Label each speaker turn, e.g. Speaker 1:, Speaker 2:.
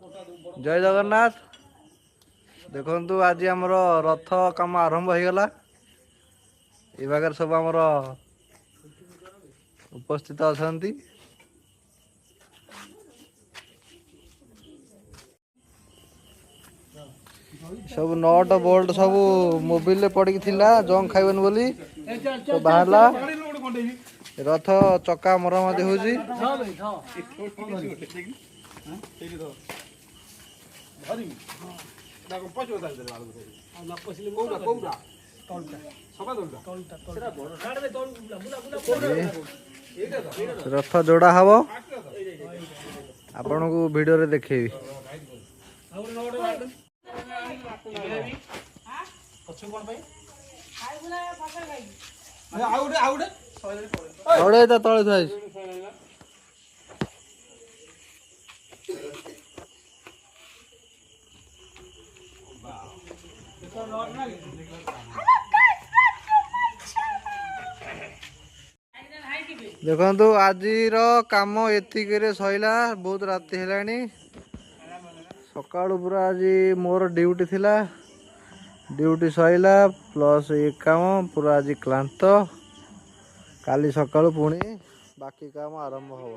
Speaker 1: जय जगन्नाथ। देखु आज आमर रथ काम आरंभ हो गला। ये भाग सब आमर उपस्थित अच्छा सब नट बोल्ट सब मोबिल पड़ी जंग खाइबन बोली तो बाहरला रथ चक्का मरम्मती होजी। रथ जोड़ा हम आपण को वीडियो रे देखेबी। तले थी देखु आज काम एतिक सैला बहुत राति है सका पूरा आज मोर ड्यूटी थिला ड्यूटी सैला प्लस ये काम पूरा आज क्लांत काली सका पुणी बाकी काम आरंभ हो।